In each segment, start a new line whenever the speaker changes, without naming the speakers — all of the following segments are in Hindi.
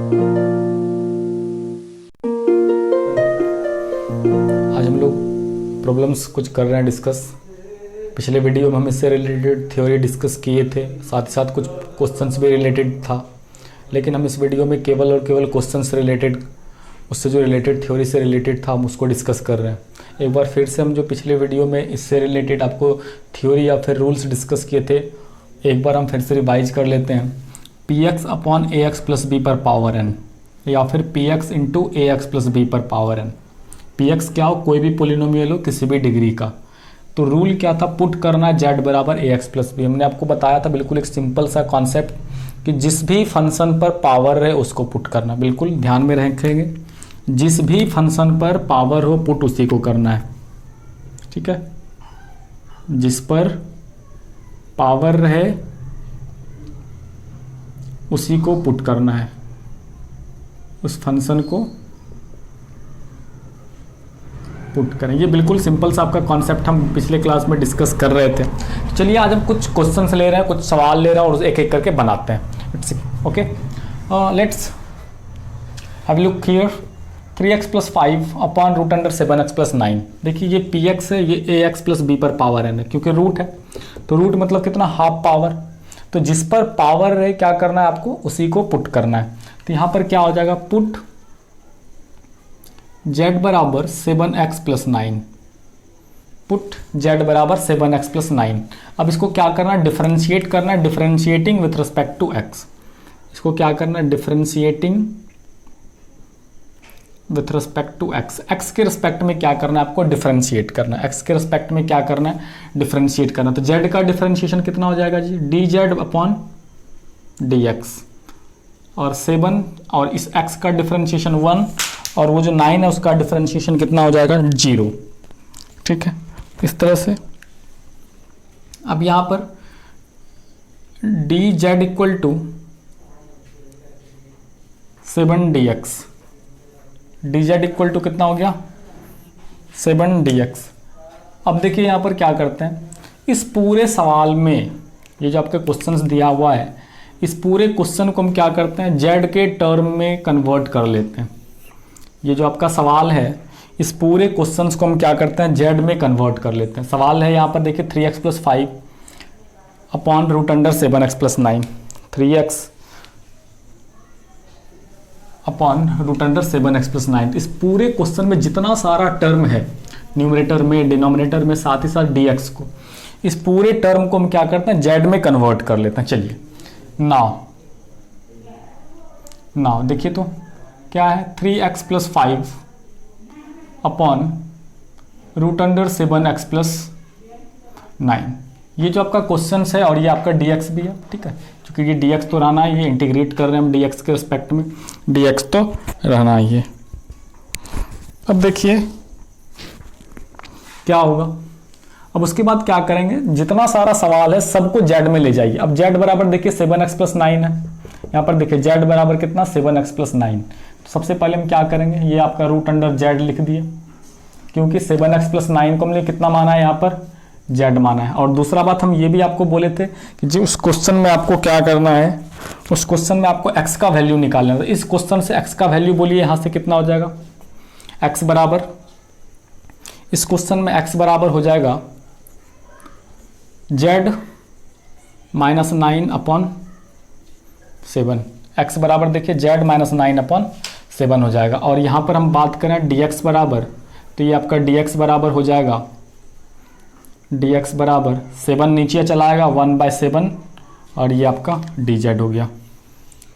आज हम लोग प्रॉब्लम्स कुछ कर रहे हैं डिस्कस। पिछले वीडियो में हम इससे रिलेटेड थ्योरी डिस्कस किए थे, साथ ही साथ कुछ क्वेश्चंस भी रिलेटेड था, लेकिन हम इस वीडियो में केवल और केवल क्वेश्चंस रिलेटेड, उससे जो रिलेटेड थ्योरी से रिलेटेड था हम उसको डिस्कस कर रहे हैं। एक बार फिर से हम जो पिछले वीडियो में इससे रिलेटेड आपको थ्योरी या फिर रूल्स डिस्कस किए थे, एक बार हम फिर से रिवाइज कर लेते हैं। पी एक्स अपॉन ए एक्स प्लस बी पर पावर एन, या फिर पी एक्स इंटू ए एक्स प्लस बी पर पावर एन। पी एक्स क्या हो, कोई भी पोलिनोमियल हो किसी भी डिग्री का। तो रूल क्या था, पुट करना जेड बराबर ए एक्स प्लस बी। हमने आपको बताया था बिल्कुल एक सिंपल सा कॉन्सेप्ट कि जिस भी फंक्शन पर पावर रहे उसको पुट करना। बिल्कुल ध्यान में रखेंगे, जिस भी फंक्शन पर पावर हो पुट उसी को करना है, ठीक है। जिस पर पावर रहे उसी को पुट करना है, उस फंक्शन को पुट करें। ये बिल्कुल सिंपल सा आपका कॉन्सेप्ट हम पिछले क्लास में डिस्कस कर रहे थे। तो चलिए आज हम कुछ क्वेश्चंस ले रहे हैं, कुछ सवाल ले रहे हैं और एक एक करके बनाते हैं। Okay, let's have look here. 3x plus 5 upon root under 7x plus 9। देखिए ये पी एक्स है, ये ए एक्स प्लस बी पर पावर एन है, क्योंकि रूट है तो रूट मतलब कितना, हाफ पावर। तो जिस पर पावर रहे क्या करना है आपको, उसी को पुट करना है। तो यहाँ पर क्या हो जाएगा, पुट z बराबर 7x प्लस 9। पुट z बराबर 7x प्लस 9। अब इसको क्या करना है, डिफरेंशिएट करना है, differentiating with respect to x। इसको क्या करना है, differentiating with respect to x। x के रिस्पेक्ट में क्या करना है आपको, डिफरेंशिएट करना है। x के रिस्पेक्ट में क्या करना है, डिफरेंशिएट करना। तो z का डिफरेंशिएशन कितना हो जाएगा जी, dz अपॉन dx, और 7 और इस x का डिफरेंशिएशन 1, और वो जो 9 है उसका डिफरेंशिएशन कितना हो जाएगा, 0। ठीक है, इस तरह से। अब यहाँ पर dz equal to 7dx, dz equal to कितना हो गया, 7dx। अब देखिए यहाँ पर क्या करते हैं, इस पूरे सवाल में ये जो आपके क्वेश्चंस दिया हुआ है, इस पूरे क्वेश्चन को हम क्या करते हैं, z के टर्म में कन्वर्ट कर लेते हैं। ये जो आपका सवाल है, इस पूरे क्वेश्चंस को हम क्या करते हैं, z में कन्वर्ट कर लेते हैं। सवाल है यहाँ पर देखिए 3x plus 5 upon root under 7x plus 9। 3x upon root under 7x plus 9। इस पूरे क्वेश्चन में जितना सारा टर्म है, न्यूमरेटर में, डिनोमिनेटर में, साथ ही साथ dx को, इस पूरे टर्म को हम क्या करते हैं, z में कन्वर्ट कर लेते हैं। चलिए नाउ देखिए तो क्या है, 3x plus 5 upon root under 7x plus 9। ये जो आपका क्वेश्चन है और ये आपका dx भी है, ठीक है, क्योंकि ये dx तो रहना है, ये इंटीग्रेट कर रहे हैं हम dx के रिस्पेक्ट में, dx तो रहना है ये। अब देखिए क्या होगा, अब उसके बाद क्या करेंगे, जितना सारा सवाल है सबको z में ले जाइए। अब z बराबर देखिए 7x प्लस 9 है, यहाँ पर देखिए z बराबर कितना, 7x प्लस 9। तो सबसे पहले हम क्या करेंगे, ये आपका रूट अंडर z लिख दिए, क्योंकि 7x प्लस 9 को हमने कितना माना है, यहाँ पर z माना है। और दूसरा बात हम ये भी आपको बोले थे कि जो उस क्वेश्चन में आपको क्या करना है, उस क्वेश्चन में आपको x का वैल्यू निकालना है। इस क्वेश्चन से x का वैल्यू बोलिए, यहाँ से कितना हो जाएगा, x बराबर, इस क्वेश्चन में x बराबर हो जाएगा z माइनस 9 अपॉन 7। x बराबर देखिए z माइनस 9 अपॉन 7 हो जाएगा। और यहाँ पर हम बात करें dx बराबर, तो ये आपका dx बराबर हो जाएगा, dx बराबर 7 नीचे चला आएगा 1/7, और ये आपका dz हो गया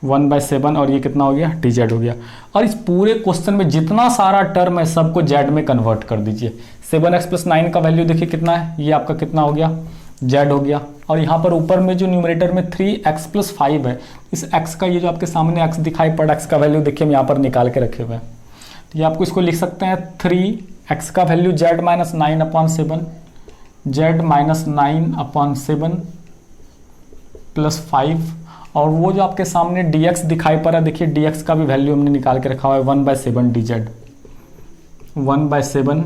1/7, और ये कितना हो गया, dz हो गया। और इस पूरे क्वेश्चन में जितना सारा टर्म है सबको z में कन्वर्ट कर दीजिए। 7x प्लस 9 का वैल्यू देखिए कितना है, ये आपका कितना हो गया, z हो गया। और यहाँ पर ऊपर में जो न्यूमरेटर में 3x प्लस 5 है, इस x का ये जो आपके सामने x दिखाई पड़ा, x का वैल्यू देखिए हम यहाँ पर निकाल के रखे हुए हैं। तो ये आपको इसको लिख सकते हैं 3x का value z minus 9 upon 7, z minus 9 upon 7 plus 5, और वो जो आपके सामने dx दिखाई पड़ा, देखिए dx का भी वैल्यू हमने निकाल के रखा हुआ है 1/7 dz, 1/7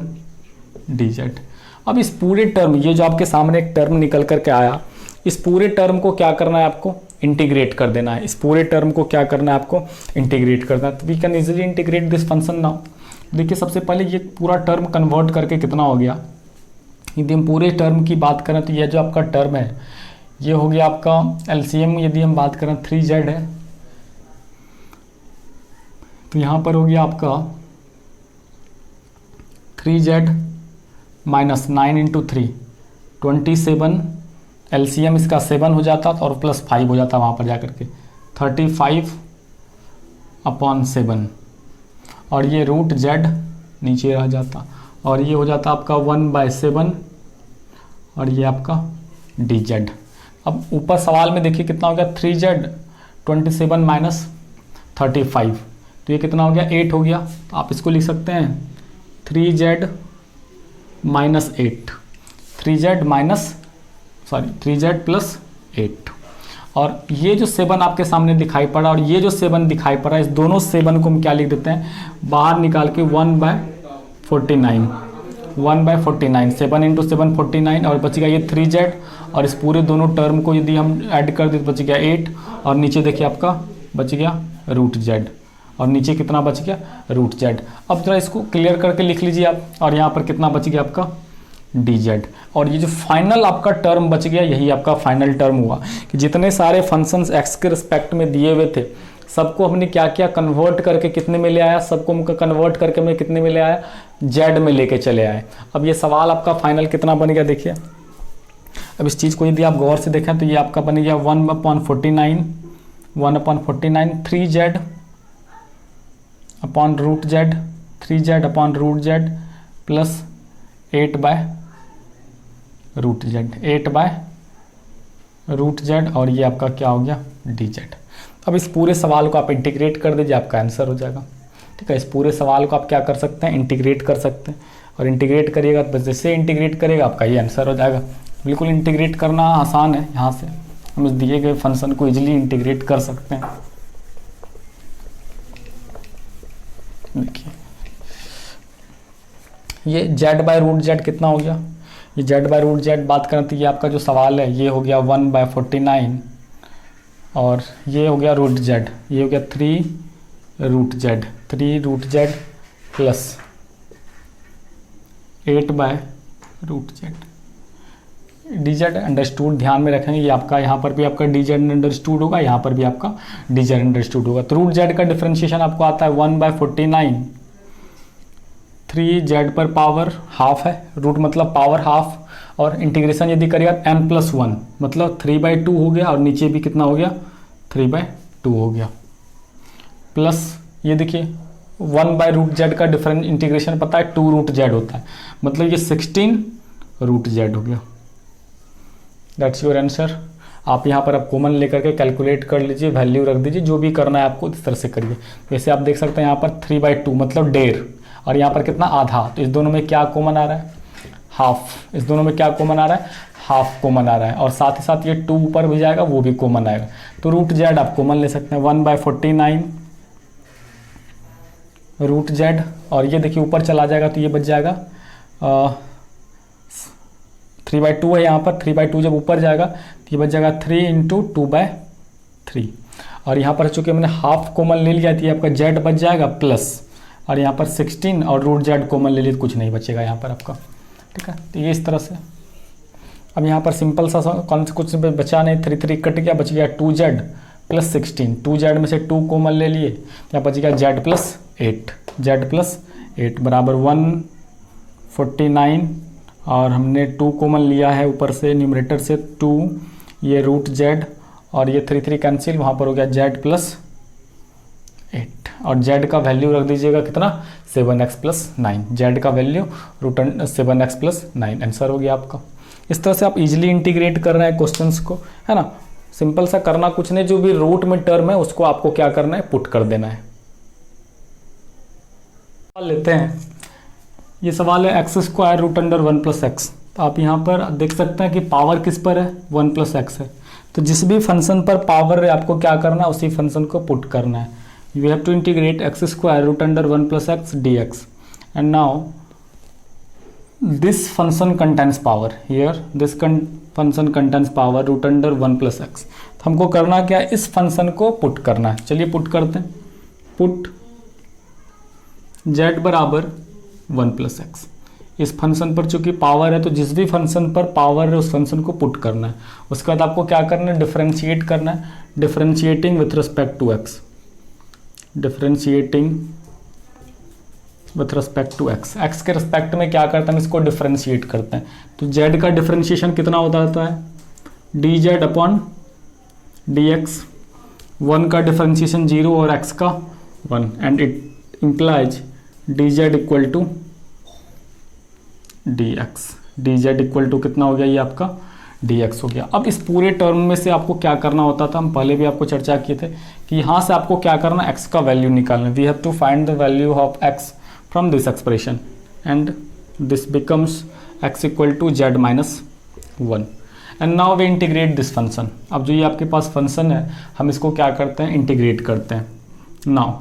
dz। अब इस पूरे टर्म, ये जो आपके सामने एक टर्म निकल करके आया, इस पूरे टर्म को क्या करना है आपको, इंटीग्रेट कर देना है, इस पूरे टर्म को क्या करना है आपको, इंटीग्रेट करना है। तो we can easily integrate this function now. देखिए सबसे पहले ये पूरा टर्म कन्वर्ट करके कितना हो गया, यदि हम पूरे टर्म की बात करें तो यह जो आपका टर्म है ये हो गया आपका एलसीएम, यदि हम बात करें 3z है तो यहाँ पर हो गया आपका 3z माइनस 9 इंटू 3 27, एलसीएम इसका 7 हो जाता और प्लस 5 हो जाता वहाँ पर जा कर के 35/7, और ये रूट z नीचे रह जाता, और ये हो जाता आपका 1/7, और ये आपका dz। अब ऊपर सवाल में देखिए कितना हो गया, 3z 27 माइनस 35, तो ये कितना हो गया, 8 हो गया। तो आप इसको लिख सकते हैं 3z माइनस 8, 3z प्लस 8, और ये जो 7 आपके सामने दिखाई पड़ा और ये जो 7 दिखाई पड़ा, इस दोनों 7 को हम क्या लिख देते हैं, बाहर निकाल के 1/49, 1/49, 7 इंटू 7 49, और बच गया ये 3z, और इस पूरे दोनों टर्म को यदि हम ऐड कर दें तो बच गया 8, और नीचे देखिए आपका बच गया रूट z, और नीचे कितना बच गया, रूट z। अब जरा इसको क्लियर करके लिख लीजिए आप, और यहाँ पर कितना बच गया आपका dz, और ये जो फाइनल आपका टर्म बच गया यही आपका फाइनल टर्म हुआ कि जितने सारे फंक्शंस x के रिस्पेक्ट में दिए हुए थे सबको हमने क्या किया, कन्वर्ट करके कितने में ले आया, सबको हम कन्वर्ट करके मैं कितने में ले आया, z में लेके चले आए। अब ये सवाल आपका फाइनल कितना बन गया देखिए। अब इस चीज़ को यदि आप गौर से देखें तो ये आपका बन गया 1/49, 1/49 3z upon root z, 3z upon root z plus 8/√z, और ये आपका क्या हो गया, dz। अब इस पूरे सवाल को आप इंटीग्रेट कर दीजिए, आपका आंसर हो जाएगा। ठीक है, इस पूरे सवाल को आप क्या कर सकते हैं, इंटीग्रेट कर सकते हैं, और इंटीग्रेट करिएगा तो जैसे इंटीग्रेट करेगा आपका ये आंसर हो जाएगा। बिल्कुल इंटीग्रेट करना आसान है, यहाँ से हम इस दिए गए फंक्शन को इजीली इंटीग्रेट कर सकते हैं। देखिए ये z/√z कितना हो गया, ये z/√z बात करें तो ये आपका जो सवाल है ये हो गया 1/49, और ये हो गया रूट z, ये हो गया 3√z plus 8/√z। dz understood ध्यान में रखेंगे, ये आपका यहाँ पर भी आपका dz अंडरस्टूड होगा, यहाँ पर भी आपका dz अंडरस्टूड होगा। तो रूट z का डिफरेंशिएशन आपको आता है 1/49, 3z पर पावर हाफ है, रूट मतलब पावर हाफ, और इंटीग्रेशन यदि करेगा n+1 मतलब 3/2 हो गया, और नीचे भी कितना हो गया, 3/2 हो गया, प्लस ये देखिए 1/√z का डिफरेंट इंटीग्रेशन पता है 2√z होता है, मतलब ये 16√z हो गया। That's your answer. आप यहाँ पर आप कॉमन लेकर के कैलकुलेट कर लीजिए, वैल्यू रख दीजिए, जो भी करना है आपको इस तरह से करिए। वैसे आप देख सकते हैं यहाँ पर 3/2 मतलब 1.5, और यहाँ पर कितना, आधा, तो इस दोनों में क्या कॉमन आ रहा है, हाफ, इस दोनों में क्या कॉमन आ रहा है, हाफ कॉमन आ रहा है, और साथ ही साथ ये 2 ऊपर भी जाएगा वो भी कॉमन आएगा, तो रूट z आप कॉमन ले सकते हैं, 1/49 रूट z, और ये देखिए ऊपर चला जाएगा तो ये बच जाएगा 3/2 है यहाँ पर, 3/2 जब ऊपर जाएगा तो ये बच जाएगा 3 इंटू 2/3, और यहाँ पर चूँकि मैंने हाफ कॉमन ले लिया तो ये आपका z बच जाएगा प्लस, और यहाँ पर 16 और रूट z कॉमन ले लिए तो कुछ नहीं बचेगा यहाँ पर आपका। ठीक है, तो ये इस तरह से। अब यहाँ पर सिंपल सा कौन से कुछ बचा नहीं, 3 कट गया, बच गया 2z प्लस 16, 2z में से 2 कॉमन ले लिए, यहाँ बच गया z प्लस 8 बराबर 149, और हमने 2 कॉमन लिया है ऊपर से न्यूमरेटर से 2, ये रूट z, और ये 3 कैंसिल, वहाँ पर हो गया z प्लस 8, और z का वैल्यू रख दीजिएगा कितना, 7x प्लस 9, z का वैल्यू √7x प्लस 9, आंसर हो गया आपका। इस तरह से आप इजीली इंटीग्रेट कर रहे हैं क्वेश्चंस को, है ना, सिंपल सा करना कुछ नहीं, जो भी रूट में टर्म है उसको आपको क्या करना है, पुट कर देना है। लेते हैं, ये सवाल है x² √1 + x, तो आप यहाँ पर देख सकते हैं कि पावर किस पर है, 1 + x है, तो जिस भी फंक्शन पर पावर है आपको क्या करना है, उसी फंक्शन को पुट करना है। You have to integrate x² √1 + x dx, and now this function contains power, here this function contains power √1 + x, तो हमको करना क्या है, इस फंक्शन को पुट करना है। चलिए पुट करते हैं। पुट z बराबर 1 प्लस एक्स। इस फंक्शन पर चूंकि पावर है तो जिस भी फंक्शन पर पावर है उस फंक्शन को पुट करना है। उसके बाद आपको क्या करना है, डिफरेंशिएट करना है। Differentiating with respect to X, differentiating with respect to X. X के रिस्पेक्ट में क्या करते हैं, हम इसको डिफरेंशिएट करते हैं। तो z का डिफरेंशिएशन कितना होता है, dz अपॉन dx। 1 का डिफरेंशिएशन 0 और x का 1 and it implies dz equal to dx। dz equal to कितना हो गया, ये आपका dx हो गया। अब इस पूरे टर्म में से आपको क्या करना होता था, हम पहले भी आपको चर्चा किए थे कि यहाँ से आपको क्या करना, x का वैल्यू निकालना। We have to find the value of x from this expression and this becomes x equal to z minus 1 and now we integrate this function. अब जो ये आपके पास फंक्शन है हम इसको क्या करते हैं, इंटीग्रेट करते हैं। नाउ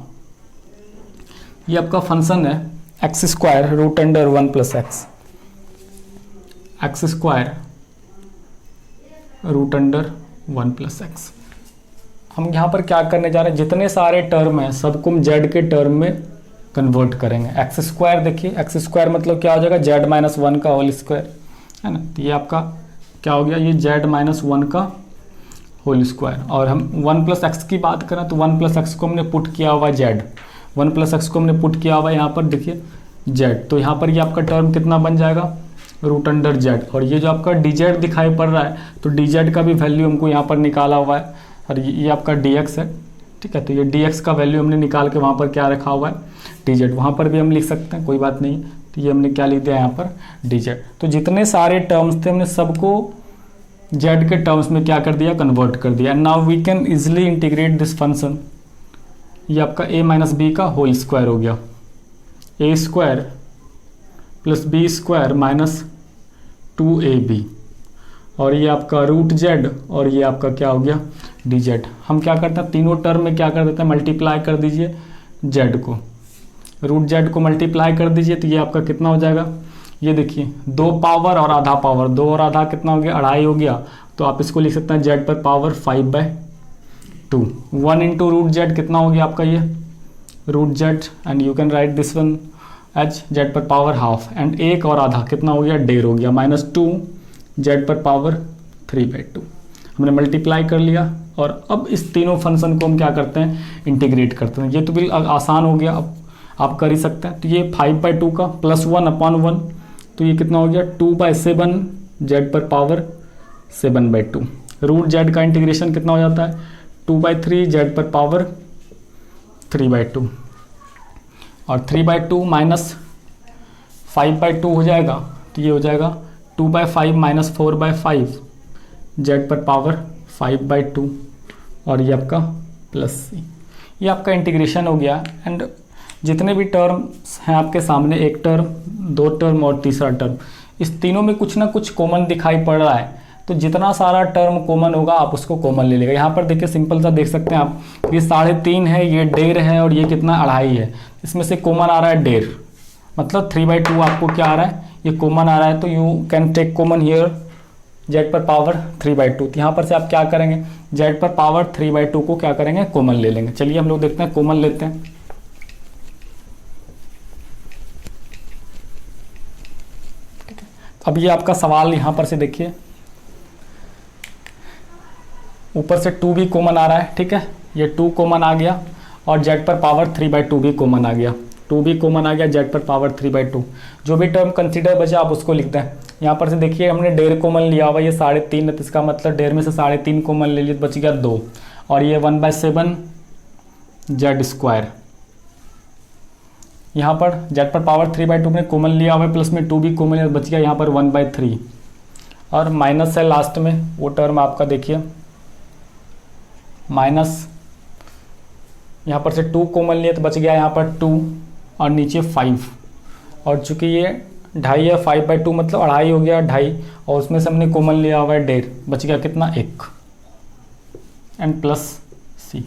ये आपका फंक्शन है X square root under 1 plus X, X square root under 1 plus X. हम यहाँ पर क्या करने जा रहे हैं, जितने सारे टर्म हैं सबको हम z के टर्म में कन्वर्ट करेंगे। एक्स स्क्वायर देखिए, एक्स स्क्वायर मतलब क्या हो जाएगा, z माइनस 1 का होल स्क्वायर है ना। तो ये आपका क्या हो गया, ये z माइनस 1 का होल स्क्वायर। और हम 1 प्लस एक्स की बात करें तो 1 प्लस एक्स को हमने पुट किया हुआ है z, 1 प्लस एक्स को हमने पुट किया हुआ है यहाँ पर देखिए z। तो यहाँ पर ये आपका टर्म कितना बन जाएगा, रूट अंडर z। और ये जो आपका dz दिखाई पड़ रहा है तो dz का भी वैल्यू हमको यहाँ पर निकाला हुआ है और ये आपका dx है, ठीक है। तो ये dx का वैल्यू हमने निकाल के वहाँ पर क्या रखा हुआ है, dz। वहाँ पर भी हम लिख सकते हैं, कोई बात नहीं। तो ये हमने क्या लिख दिया यहाँ पर, dz। तो जितने सारे टर्म्स थे हमने सबको z के टर्म्स में क्या कर दिया, कन्वर्ट कर दिया। And now we can easily integrate this function. ये आपका a माइनस बी का होल स्क्वायर हो गया, a square plus B square minus 2ab। और ये आपका रूट z और ये आपका क्या हो गया, dz। हम क्या करते हैं, तीनों टर्म में क्या कर देते हैं, मल्टीप्लाई कर दीजिए z को, रूट z को मल्टीप्लाई कर दीजिए। तो ये आपका कितना हो जाएगा, ये देखिए 2 पावर और आधा पावर, 2 और आधा कितना हो गया, 2.5 हो गया। तो आप इसको लिख सकते हैं z पर पावर 5/2। 1 इंटू रूट z कितना हो गया आपका, ये root z and you can write this one as z पर पावर हाफ। एंड 1 और आधा कितना हो गया, 1.5 हो गया, माइनस 2 z पर पावर 3/2। हमने मल्टीप्लाई कर लिया और अब इस तीनों फंक्शन को हम क्या करते हैं, इंटीग्रेट करते हैं। ये तो बिल्कुल आसान हो गया, अब आप कर ही सकते हैं। तो ये 5/2 का प्लस 1/1, तो ये कितना हो गया 2/7 z पर पावर 7/2। रूट z का इंटीग्रेशन कितना हो जाता है, 2/3 z पर पावर 3/2। और 3/2 माइनस 5/2 हो जाएगा, तो ये हो जाएगा 2/5 माइनस 4/5 z पर पावर 5/2। और ये आपका प्लस c। ये आपका इंटीग्रेशन हो गया। एंड जितने भी टर्म्स हैं आपके सामने, एक टर्म, 2 टर्म और तीसरा टर्म, इस तीनों में कुछ ना कुछ कॉमन दिखाई पड़ रहा है। तो जितना सारा टर्म कॉमन होगा आप उसको कॉमन ले लेगा। यहाँ पर देखिए सिंपल सा देख सकते हैं आप, ये 3.5 है, ये 1.5 है और ये कितना 2.5 है। इसमें से कॉमन आ रहा है 1.5, मतलब 3/2 आपको क्या आ रहा है, ये कॉमन आ रहा है। तो you can take common here z पर पावर 3/2। तो यहाँ पर से आप क्या करेंगे, z पर पावर 3/2 को क्या करेंगे, कॉमन ले लेंगे। चलिए हम लोग देखते हैं, कॉमन लेते हैं। अब ये आपका सवाल यहाँ पर से देखिए, ऊपर से 2 भी कॉमन आ रहा है, ठीक है, ये 2 कॉमन आ गया और z पर पावर 3/2 भी कॉमन आ गया, 2 भी कॉमन आ गया, z पर पावर 3/2। जो भी टर्म कंसीडर बचा आप उसको लिखते हैं। यहाँ पर से देखिए हमने 1.5 कॉमन लिया हुआ, ये 3.5 है, तो इसका मतलब 1.5 में से 3.5 कॉमन ले लिए, बच गया 2। और ये 1/7 z स्क्वायर, यहाँ पर z पर पावर 3/2 में कॉमन लिया हुआ है, प्लस में 2 भी कॉमन लिया, बच गया यहाँ पर 1/3। और माइनस है लास्ट में, वो टर्म आपका देखिए माइनस, यहाँ पर से 2 कॉमन लिया तो बच गया यहाँ पर 2 और नीचे 5। और चूंकि ये 2.5 है, 5/2 मतलब 2.5 हो गया, 2.5, और उसमें से हमने कॉमन लिया हुआ है 1.5, बच गया कितना 1 एंड प्लस c।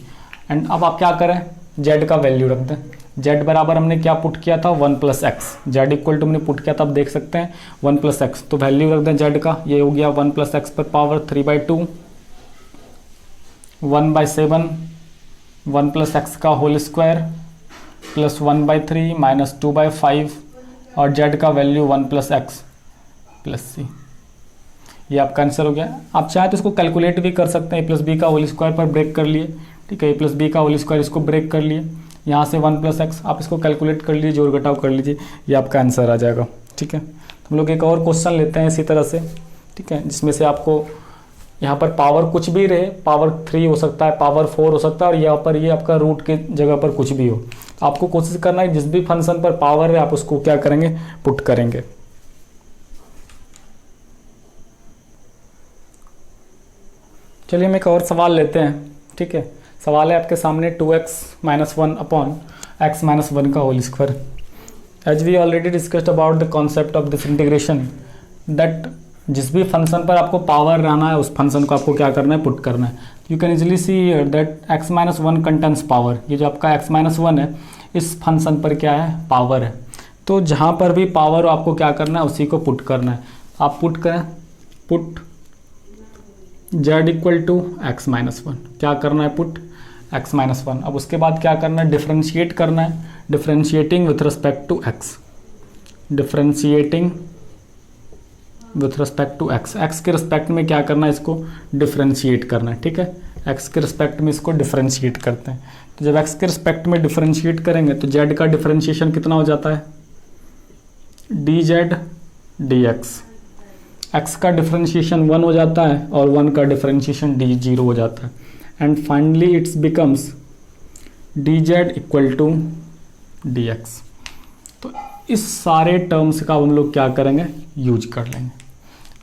एंड अब आप क्या करें, z का वैल्यू रख दें। z बराबर हमने क्या पुट किया था, 1 plus X, z equal to हमने पुट किया था, आप देख सकते हैं 1 प्लस एक्स। तो वैल्यू रख दें z का, ये हो गया 1 प्लस एक्स पर पावर 3/2 1/7 1 प्लस एक्स का होल स्क्वायर प्लस 1/3 माइनस 2/5 और जेड का वैल्यू 1 प्लस एक्स प्लस सी। ये आपका आंसर हो गया। आप चाहे तो इसको कैलकुलेट भी कर सकते हैं, ए प्लस बी का होल स्क्वायर पर ब्रेक कर लिए, ठीक है, ए प्लस बी का होल स्क्वायर इसको ब्रेक कर लिए, यहाँ से 1 प्लस एक्स आप इसको कैलकुलेट कर लीजिए, जोड़ घटाव कर लीजिए, ये आपका आंसर आ जाएगा। ठीक है, तो हम लोग एक और क्वेश्चन लेते हैं इसी तरह से, ठीक है, जिसमें से आपको यहाँ पर पावर कुछ भी रहे, पावर 3 हो सकता है, पावर 4 हो सकता है, और यहाँ पर ये आपका रूट के जगह पर कुछ भी हो। तो आपको कोशिश करना है जिस भी फंक्शन पर पावर है आप उसको क्या करेंगे, पुट करेंगे। चलिए हम एक और सवाल लेते हैं। ठीक है, सवाल है आपके सामने 2x - 1 अपॉन x - 1 का whole square. As we already discussed about the concept of this integration that जिस भी फंक्शन पर आपको पावर रहना है उस फंक्शन को आपको क्या करना है, पुट करना है। You can easily see here that x - 1 contains power. ये जो आपका x - 1 है इस फंक्शन पर क्या है, पावर है। तो जहाँ पर भी पावर हो आपको क्या करना है, उसी को पुट करना है। आप पुट करें, put z equal to x - 1, क्या करना है, पुट x - 1। अब उसके बाद क्या करना है, डिफ्रेंशिएट करना है, differentiating with respect to x, differentiating with respect to x, x के रिस्पेक्ट में क्या करना है, इसको डिफ्रेंशिएट करना है। ठीक है, x के रिस्पेक्ट में इसको डिफ्रेंशिएट करते हैं। तो जब x के रिस्पेक्ट में डिफ्रेंशिएट करेंगे तो z का डिफ्रेंशिएशन कितना हो जाता है, dz dx। x का डिफ्रेंशिएशन 1 हो जाता है और 1 का डिफ्रेंशिएशन d 0 हो जाता है। And finally it's becomes dz equal to dx। तो इस सारे टर्म्स का हम लोग क्या करेंगे, यूज कर लेंगे।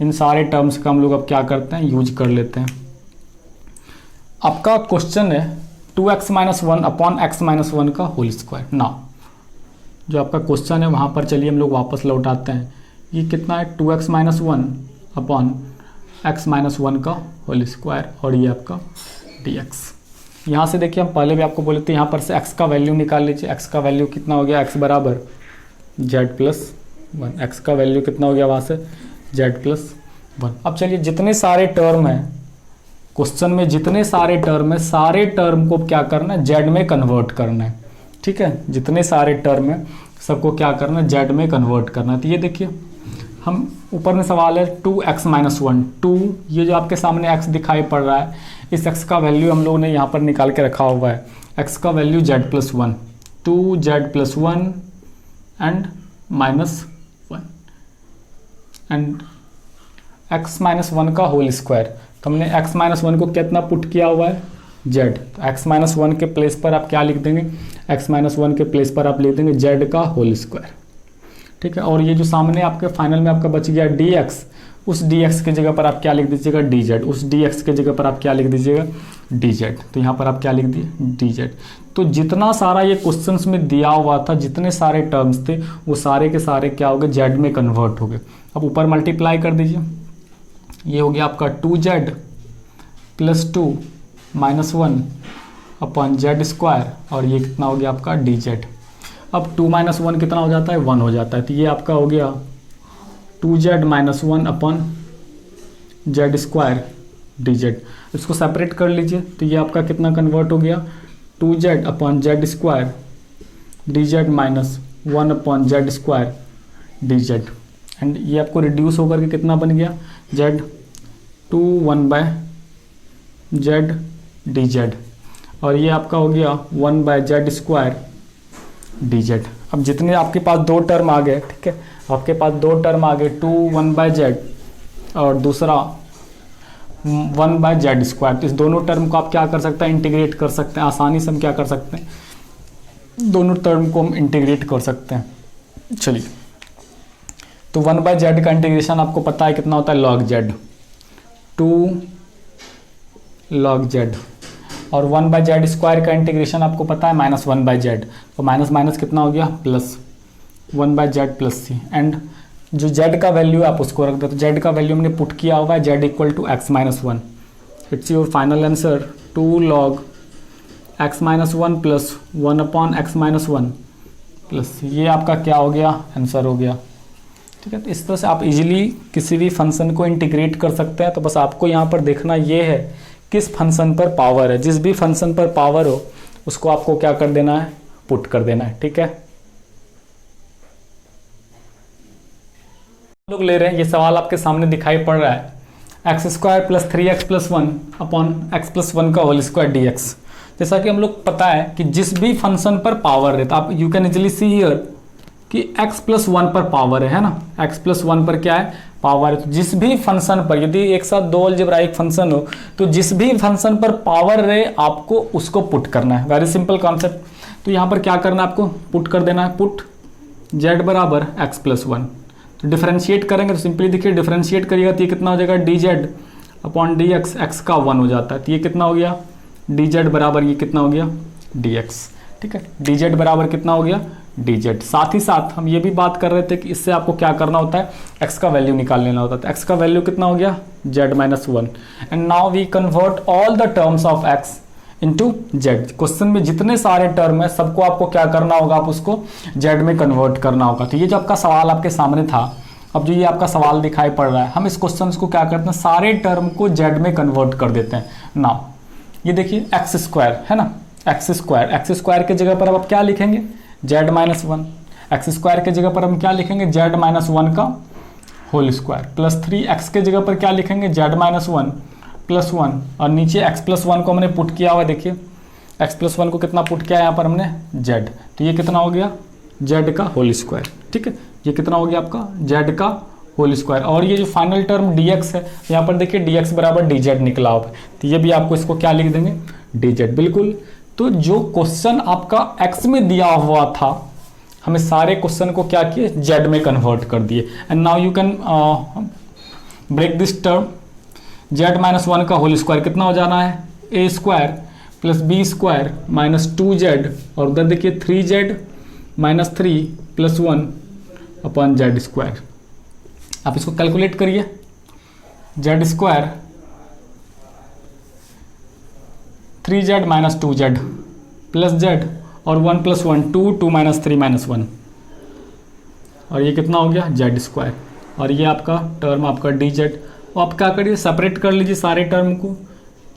इन सारे टर्म्स का हम लोग अब क्या करते हैं, यूज कर लेते हैं। आपका क्वेश्चन है 2x - 1 अपॉन x - 1 का होल स्क्वायर। ना जो आपका क्वेश्चन है वहाँ पर चलिए हम लोग वापस लौट आते हैं। ये कितना है, 2x - 1 अपॉन x - 1 का होल स्क्वायर और ये आपका dx। यहाँ से देखिए हम पहले भी आपको बोले थे यहाँ पर से x का वैल्यू निकाल लीजिए। x का वैल्यू कितना हो गया, x बराबर z प्लस 1। x का वैल्यू कितना हो गया वहाँ से, z प्लस 1। अब चलिए जितने सारे टर्म हैं क्वेश्चन में, जितने सारे टर्म है सारे टर्म को क्या करना है, z में कन्वर्ट करना है। ठीक है, जितने सारे टर्म है सबको क्या करना है, z में कन्वर्ट करना है। तो ये देखिए हम ऊपर में सवाल है 2x - 1, 2 ये जो आपके सामने x दिखाई पड़ रहा है, इस x का वैल्यू हम लोगों ने यहाँ पर निकाल के रखा हुआ है। x का value z plus 1, 2z plus 1 and -1 and x - 1 का होल स्क्वायर। तो हमने x - 1 को कितना पुट किया हुआ है, z। तो x - 1 के प्लेस पर आप क्या लिख देंगे, x - 1 के प्लेस पर आप लिख देंगे z का होल स्क्वायर। ठीक है, और ये जो सामने आपके फाइनल में आपका बच गया dx, उस dx के जगह पर आप क्या लिख दीजिएगा, dz। उस dx के जगह पर आप क्या लिख दीजिएगा, dz। तो यहाँ पर आप क्या लिख दिए, dz। तो जितना सारा ये क्वेश्चंस में दिया हुआ था, जितने सारे टर्म्स थे वो सारे के सारे क्या हो गए, z में कन्वर्ट हो गए। अब ऊपर मल्टीप्लाई कर दीजिए, ये हो गया आपका 2z plus 2 minus 1 upon z square और ये कितना हो गया आपका dz। अब 2 - 1 कितना हो जाता है, 1 हो जाता है। तो ये आपका हो गया 2z - 1 upon z square dz। इसको सेपरेट कर लीजिए तो ये आपका कितना कन्वर्ट हो गया, 2z upon z square dz minus 1 upon z square dz। And ये आपको रिड्यूस होकर के कितना बन गया, z 2 1/z dz और ये आपका हो गया 1/z स्क्वायर dz। अब जितने आपके पास दो टर्म आ गए, ठीक है, आपके पास दो टर्म आ गए, 2 1/z और दूसरा 1/z स्क्वायर। तो इस दोनों टर्म को आप क्या कर सकते हैं, इंटीग्रेट कर सकते हैं। आसानी से हम क्या कर सकते हैं, दोनों टर्म को हम इंटीग्रेट कर सकते हैं। चलिए, तो 1/z का इंटीग्रेशन आपको पता है कितना होता है, log z, 2 log z। और 1/z स्क्वायर का इंटीग्रेशन आपको पता है -1/z। तो माइनस माइनस कितना हो गया, plus 1/z plus C. And जो z का वैल्यू आप उसको रख दो, तो z का वैल्यू हमने पुट किया हुआ है, z equal to x - 1। It's your final answer 2 log x - 1 plus 1 upon x - 1 plus, ये आपका क्या हो गया, आंसर हो गया। ठीक है, तो इस तरह से आप इजीली किसी भी फंक्शन को इंटीग्रेट कर सकते हैं। तो बस आपको यहाँ पर देखना ये है किस फंक्शन पर पावर है, जिस भी फंक्शन पर पावर हो उसको आपको क्या कर देना है, पुट कर देना है। ठीक है, लोग ले रहे हैं, ये सवाल आपके सामने दिखाई पड़ रहा है, X square plus 3x plus 1 upon x plus 1 का होल स्क्वायर dx। जैसा कि हम लोग पता है कि जिस भी फंक्शन पर पावर है, तो आप you can easily see here कि x प्लस 1 पर पावर है ना, x प्लस 1 पर क्या है, पावर है। तो जिस भी फंक्शन पर, यदि एक साथ दो अलजेब्राइक फंक्शन हो तो जिस भी फंक्शन पर पावर रहे आपको उसको पुट करना है। Very simple concept. तो यहाँ पर क्या करना है, आपको पुट कर देना है, पुट z बराबर x प्लस 1। तो डिफरेंशिएट करेंगे तो सिंपली देखिए, डिफरेंशिएट करिएगा तो ये कितना हो जाएगा, dz अपॉन dx, x का 1 हो जाता है, तो ये कितना हो गया, dz बराबर ये कितना हो गया, dx। ठीक है, dz बराबर कितना हो गया, dz। साथ ही साथ हम ये भी बात कर रहे थे कि इससे आपको क्या करना होता है, x का वैल्यू निकाल लेना होता है। तो x का वैल्यू कितना हो गया, z minus 1। And now we convert all the terms of x into z। Question में जितने सारे टर्म है सबको आपको क्या करना होगा, आप उसको z में कन्वर्ट करना होगा। तो ये जो आपका सवाल आपके सामने था, अब जो ये आपका सवाल दिखाई पड़ रहा है, हम इस क्वेश्चन को क्या करते हैं, सारे टर्म को z में कन्वर्ट कर देते हैं। नाउ ये देखिए एक्स स्क्वायर है ना, एक्स स्क्वायर की जगह पर अब आप क्या लिखेंगे, z माइनस 1। एक्स स्क्वायर की जगह पर हम क्या लिखेंगे, z माइनस 1 का होल स्क्वायर, प्लस 3x के जगह पर क्या लिखेंगे, z माइनस 1 प्लस 1, और नीचे x प्लस 1 को हमने पुट किया हुआ, देखिए x प्लस 1 को कितना पुट किया है यहाँ पर हमने, z। तो ये कितना हो गया, z का होल स्क्वायर। ठीक है, ये कितना हो गया आपका, z का होल स्क्वायर। और ये जो फाइनल टर्म dx है, यहाँ पर देखिए dx बराबर dz निकला हुआ है, तो ये भी आपको इसको क्या लिख देंगे, dz। बिल्कुल, तो जो क्वेश्चन आपका x में दिया हुआ था, हमें सारे क्वेश्चन को क्या किए, z में कन्वर्ट कर दिए। And now you can break this term, z minus 1 का होल स्क्वायर कितना हो जाना है, a square plus b square minus 2z, और उधर देखिए 3z minus 3 plus 1 upon z square. आप इसको कैलकुलेट करिए, z square 3z minus 2z plus z, और 1 प्लस 1 2 माइनस 3 माइनस 1, और ये कितना हो गया, z स्क्वायर। और ये आपका टर्म आपका dz। और आप क्या करिए, सेपरेट कर लीजिए सारे टर्म को,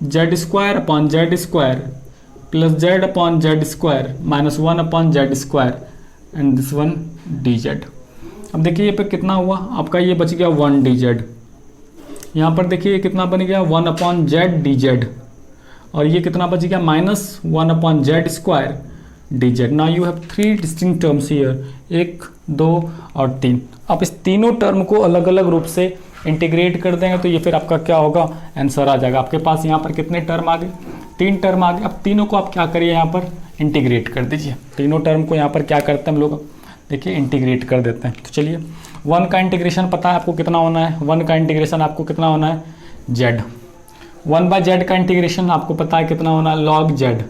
z square upon z square plus z upon z square minus 1 upon z square, and this one dz। अब देखिए ये पे कितना हुआ आपका, ये बच गया 1 dz। यहाँ पर देखिए ये कितना बन गया, 1 अपॉन z dz, और ये कितना बच गया, minus 1 upon z square dz। Now you have 3 distinct terms here, 1 2 और 3। आप इस तीनों टर्म को अलग अलग रूप से इंटीग्रेट कर देंगे तो ये फिर आपका क्या होगा, आंसर आ जाएगा। आपके पास यहाँ पर कितने टर्म आ गए, 3 टर्म आ गए। अब तीनों को आप क्या करिए, यहाँ पर इंटीग्रेट कर दीजिए। तीनों टर्म को यहाँ पर क्या करते हैं हम लोग, देखिए इंटीग्रेट कर देते हैं। तो चलिए 1 का इंटीग्रेशन पता है आपको कितना होना है, 1 का इंटीग्रेशन आपको कितना होना है, z। 1/z का इंटीग्रेशन आपको पता है कितना होना है, log z।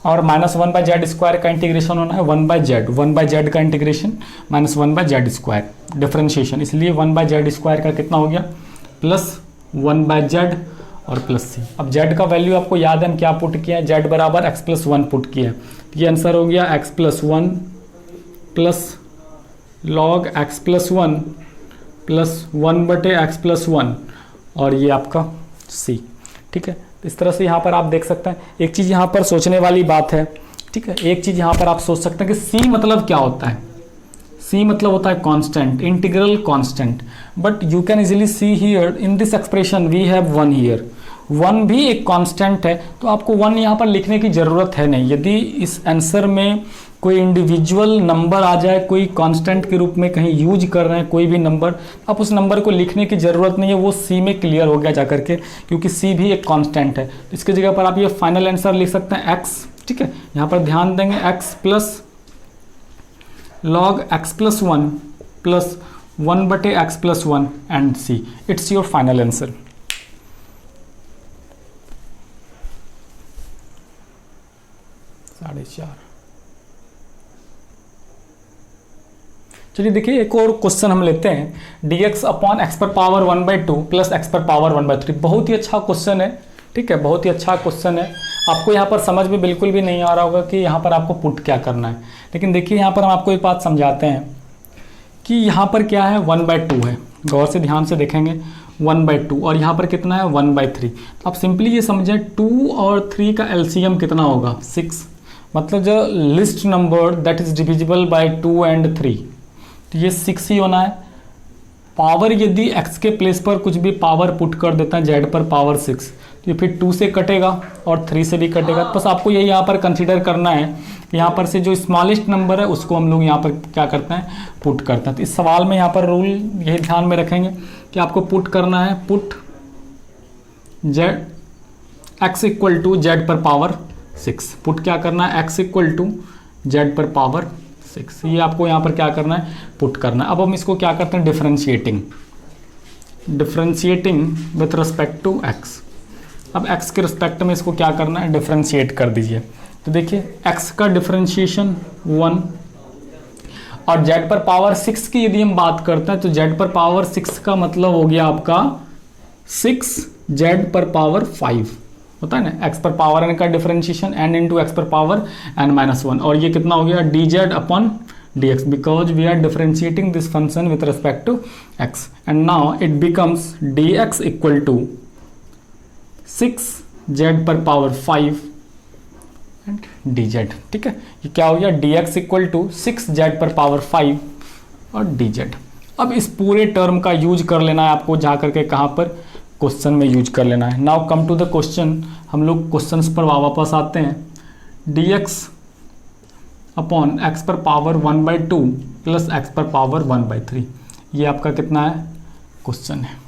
और माइनस 1/z स्क्वायर का इंटीग्रेशन होना है 1/z। 1/z का integration minus 1/z square, differentiation, इसलिए 1/z स्क्वायर का कितना हो गया, प्लस 1/z और प्लस c। अब z का वैल्यू आपको याद है हम क्या पुट किया है, z बराबर x प्लस 1 पुट किया है। ये आंसर हो गया x plus 1 plus log x plus 1 plus 1/x plus 1, और ये आपका c। ठीक है, इस तरह से यहाँ पर आप देख सकते हैं। एक चीज़ यहाँ पर सोचने वाली बात है, ठीक है, एक चीज़ यहाँ पर आप सोच सकते हैं कि c मतलब क्या होता है। c मतलब होता है constant, integral constant. But you can easily see here in this expression we have 1 here, 1 भी एक कांस्टेंट है, तो आपको 1 यहाँ पर लिखने की ज़रूरत है नहीं। यदि इस आंसर में कोई इंडिविजुअल नंबर आ जाए, कोई कांस्टेंट के रूप में कहीं यूज कर रहे हैं कोई भी नंबर, आप उस नंबर को लिखने की ज़रूरत नहीं है, वो सी में क्लियर हो गया जा करके, क्योंकि सी भी एक कांस्टेंट है। इसकी जगह पर आप ये फाइनल आंसर लिख सकते हैं x। ठीक है, यहाँ पर ध्यान देंगे x plus log x plus 1 plus 1/x plus 1 and c। It's your final answer. साढ़े 4। चलिए देखिए एक और क्वेश्चन हम लेते हैं, dx अपॉन एक्स पर पावर 1/2 प्लस एक्स पर पावर 1/3। बहुत ही अच्छा क्वेश्चन है, ठीक है, बहुत ही अच्छा क्वेश्चन है। आपको यहाँ पर समझ में बिल्कुल भी नहीं आ रहा होगा कि यहाँ पर आपको पुट क्या करना है, लेकिन देखिए यहाँ पर हम आपको एक बात समझाते हैं कि यहाँ पर क्या है, 1/2 है। गौर से ध्यान से देखेंगे 1/2 और यहाँ पर कितना है 1/3। तो आप सिंपली ये समझें 2 और 3 का एलसीएम कितना होगा 6, मतलब जो list number that is divisible by 2 and 3, तो ये 6 ही होना है। पावर यदि x के प्लेस पर कुछ भी पावर पुट कर देता है z पर पावर 6, तो ये फिर 2 से कटेगा और 3 से भी कटेगा। बस आपको ये यहाँ पर कंसीडर करना है कि यहाँ पर से जो स्मॉलेस्ट नंबर है उसको हम लोग यहाँ पर क्या करते हैं पुट करते हैं। तो इस सवाल में यहाँ पर रूल यही ध्यान में रखेंगे कि आपको पुट करना है, put x equal to Z पर पावर 6, पुट क्या करना है x इक्वल टू जेड पर पावर 6, ये आपको यहाँ पर क्या करना है पुट करना है। अब हम इसको क्या करते हैं differentiating with respect to x। अब x के रिस्पेक्ट में इसको क्या करना है डिफरेंशिएट कर दीजिए। तो देखिए x का डिफरेंशिएशन 1 और z पर पावर 6 की यदि हम बात करते हैं तो z पर पावर 6 का मतलब हो गया आपका 6 z पर पावर 5 होता है ना, x पर पावर n का डिफरेंशिएशन n इंटू एक्स पर पावर n-1 और ये कितना हो गया dz upon dx because we are differentiating this function with respect to x and now it becomes dx equal to 6z पर पावर 5 एंड dz। ठीक है, ये क्या हो गया dx इक्वल टू 6z पर पावर 5 और dz। अब इस पूरे टर्म का यूज कर लेना है आपको, जा करके कहाँ पर क्वेश्चन में यूज कर लेना है। Now come to the question, हम लोग क्वेश्चंस पर वापस आते हैं। dx अपॉन x पर पावर 1/2 प्लस x पर पावर 1/3, ये आपका कितना है क्वेश्चन है।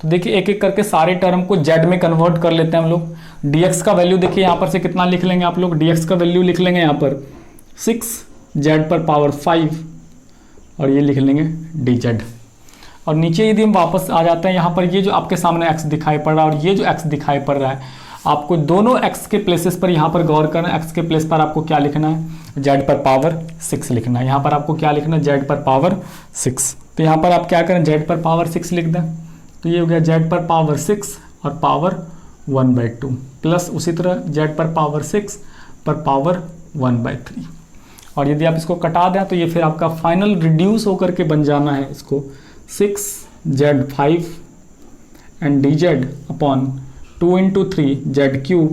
तो देखिए एक एक करके सारे टर्म को z में कन्वर्ट कर लेते हैं हम लोग। dx का वैल्यू देखिए यहाँ पर से कितना लिख लेंगे आप लोग, dx का वैल्यू लिख लेंगे यहाँ पर 6z पर पावर 5 और ये लिख लेंगे dz। और नीचे यदि हम वापस आ जाते हैं यहाँ पर, ये जो आपके सामने x दिखाई पड़ रहा है और ये जो x दिखाई पड़ रहा है, आपको दोनों x के प्लेसेस पर यहाँ पर गौर करना है। x के प्लेस पर आपको क्या लिखना है z पर पावर 6 लिखना है। यहाँ पर आपको क्या लिखना है z पर पावर 6। तो यहाँ पर आप क्या करें z पर पावर 6 लिख दें, तो ये हो गया z पर पावर 6 और पावर 1/2 प्लस उसी तरह z पर पावर 6 पर पावर 1/3। और यदि आप इसको कटा दें तो ये फिर आपका फाइनल रिड्यूस होकर के बन जाना है इसको 6z5 and dz upon 2 into 3 z cube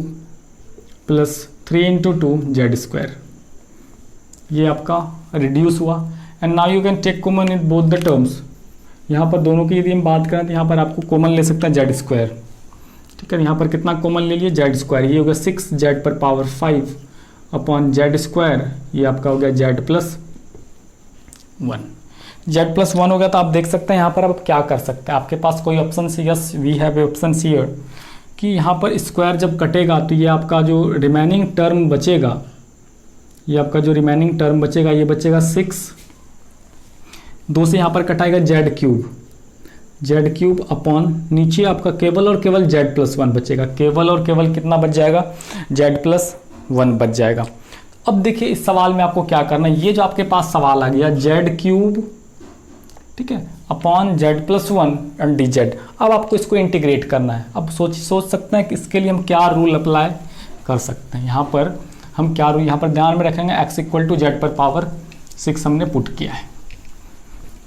plus 3 into 2 z square. ये आपका रिड्यूस हुआ and now you can take common in both the terms. यहाँ पर दोनों की यदि हम बात करें तो यहाँ पर आपको कॉमन ले सकते हैं z स्क्वायर। ठीक है, यहाँ पर कितना कॉमन ले लिए z स्क्वायर, ये होगा 6z पर पावर 5 अपॉन z स्क्वायर, ये आपका हो गया z प्लस 1। z प्लस 1 हो गया। तो आप देख सकते हैं यहाँ पर आप क्या कर सकते हैं, आपके पास कोई option C, yes we have option here कि यहाँ पर स्क्वायर जब कटेगा तो ये आपका जो रिमेनिंग टर्म बचेगा, ये आपका जो रिमेनिंग टर्म बचेगा ये बचेगा 6, 2 से यहाँ पर कटाएगा z क्यूब अपॉन नीचे आपका केवल और केवल z प्लस 1 बचेगा, केवल और केवल कितना बच जाएगा z प्लस 1 बच जाएगा। अब देखिए इस सवाल में आपको क्या करना है, ये जो आपके पास सवाल आ गया z क्यूब, ठीक है, upon z plus 1 and dz। अब आपको इसको इंटीग्रेट करना है। अब सोच सकते हैं कि इसके लिए हम क्या रूल अप्लाई कर सकते हैं। यहाँ पर हम क्या रूल यहाँ पर ध्यान में रखेंगे, x इक्वल टू जेड पर पावर 6 हमने पुट किया है।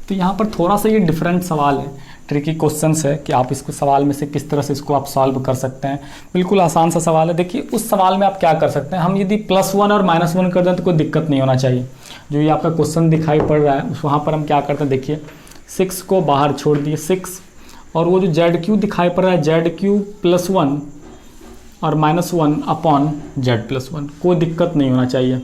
तो यहाँ पर थोड़ा सा ये डिफरेंट सवाल है, ट्रिकी क्वेश्चंस है कि आप इसको सवाल में से किस तरह से इसको आप सॉल्व कर सकते हैं। बिल्कुल आसान सा सवाल है। देखिए उस सवाल में आप क्या कर सकते हैं, हम यदि +1 और -1 कर दें तो कोई दिक्कत नहीं होना चाहिए। जो ये आपका क्वेश्चन दिखाई पड़ रहा है वहाँ पर हम क्या करते हैं, देखिए 6 को बाहर छोड़ दिए 6, और वो जो z क्यूब दिखाई पड़ रहा है z क्यूब प्लस 1 और -1 अपॉन z प्लस 1, कोई दिक्कत नहीं होना चाहिए।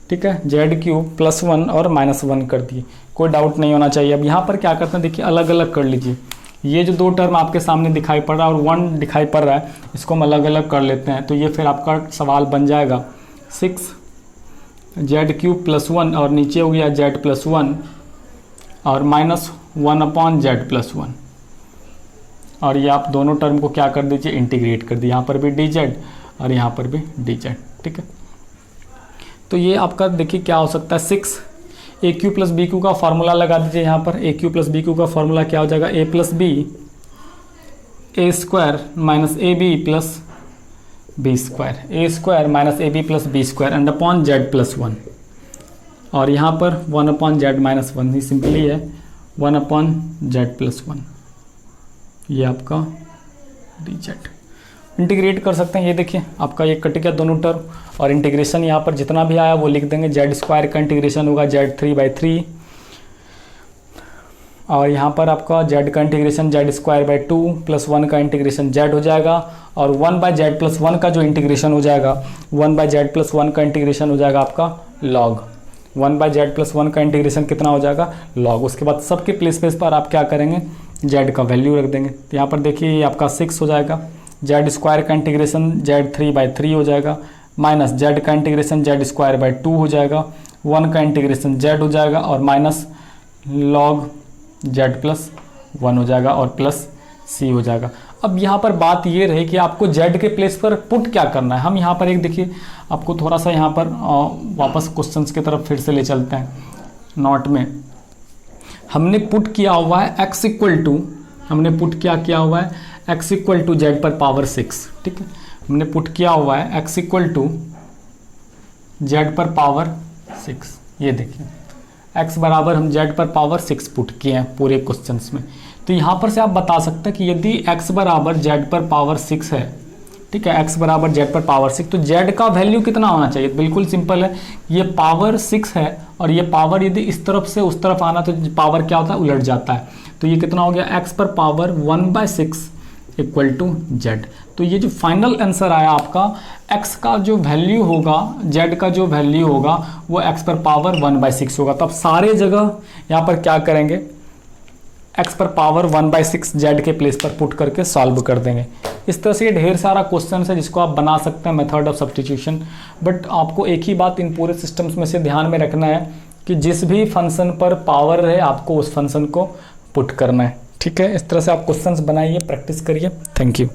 ठीक है, z क्यूब प्लस 1 और -1 कर दिए, कोई डाउट नहीं होना चाहिए। अब यहाँ पर क्या करते हैं, देखिए अलग अलग कर लीजिए। ये जो 2 टर्म आपके सामने दिखाई पड़ रहा है और 1 दिखाई पड़ रहा है, इसको हम अलग अलग कर लेते हैं। तो ये फिर आपका सवाल बन जाएगा 6z क्यूब प्लस 1 और नीचे हो गया z प्लस 1 और -1 अपॉन z प्लस 1, और ये आप दोनों टर्म को क्या कर दीजिए, इंटीग्रेट कर दिए। यहाँ पर भी dz और यहाँ पर भी dz। ठीक है, तो ये आपका देखिए क्या हो सकता है, 6 A Q plus B Q का फार्मूला लगा दीजिए। यहाँ पर A Q plus B Q का फार्मूला क्या हो जाएगा, a plus B A square minus A B plus B square, A square minus A B plus B square and upon Z plus 1, और यहाँ पर 1 अपॉन जेड माइनस 1 ही सिंपली है 1 अपॉन जेड प्लस 1। ये आपका dz इंटीग्रेट कर सकते हैं। ये देखिए आपका ये कट गया दोनों टर्म, और इंटीग्रेशन यहाँ पर जितना भी आया वो लिख देंगे। जेड स्क्वायर का इंटीग्रेशन होगा z3/3, और यहाँ पर आपका z का इंटीग्रेशन z²/2 + 1 का इंटीग्रेशन z हो जाएगा, और 1/z+1 का जो इंटीग्रेशन हो जाएगा, 1/z+1 का इंटीग्रेशन हो जाएगा आपका log 1/z+1 का इंटीग्रेशन कितना हो जाएगा log। उसके बाद सबके प्लेस पर आप क्या करेंगे, z का वैल्यू रख देंगे। तो यहाँ पर देखिए ये आपका 6 हो जाएगा, z² का इंटीग्रेशन z3/3 हो जाएगा, माइनस z का इंटीग्रेशन z²/2 हो जाएगा, 1 का इंटीग्रेशन z हो जाएगा, और माइनस log z+1 हो जाएगा, और प्लस c हो जाएगा। अब यहाँ पर बात ये रही कि आपको z के प्लेस पर पुट क्या करना है। हम यहाँ पर एक देखिए आपको थोड़ा सा यहाँ पर वापस क्वेश्चंस की तरफ फिर से ले चलते हैं। नोट में हमने पुट किया हुआ है x इक्वल टू, हमने पुट किया हुआ है x इक्वल टू z पर पावर 6, ठीक है। हमने पुट किया हुआ है x इक्वल टू z पर पावर 6। ये देखिए x बराबर हम z पर पावर 6 पुट किए हैं पूरे क्वेश्चंस में। तो यहाँ पर से आप बता सकते हैं कि यदि x बराबर z पर पावर 6 है, ठीक है, x बराबर z पर पावर 6, तो z का वैल्यू कितना होना चाहिए। बिल्कुल सिंपल है, ये पावर 6 है और ये पावर यदि इस तरफ से उस तरफ आना तो पावर क्या होता है, उलट जाता है। तो ये कितना हो गया, x पर पावर 1/6 इक्वल टू z। तो ये जो फाइनल आंसर आया आपका, x का जो वैल्यू होगा, z का जो वैल्यू होगा वो x पर पावर 1/6 होगा। तब सारे जगह यहाँ पर क्या करेंगे, x पर पावर 1/6 z के प्लेस पर पुट करके सॉल्व कर देंगे। इस तरह से ये ढेर सारा क्वेश्चन है जिसको आप बना सकते हैं मेथड ऑफ सब्स्टिट्यूशन। बट आपको एक ही बात इन पूरे सिस्टम्स में से ध्यान में रखना है कि जिस भी फंक्शन पर पावर रहे आपको उस फंक्शन को पुट करना है, ठीक है। इस तरह से आप क्वेश्चंस बनाइए, प्रैक्टिस करिए। Thank you.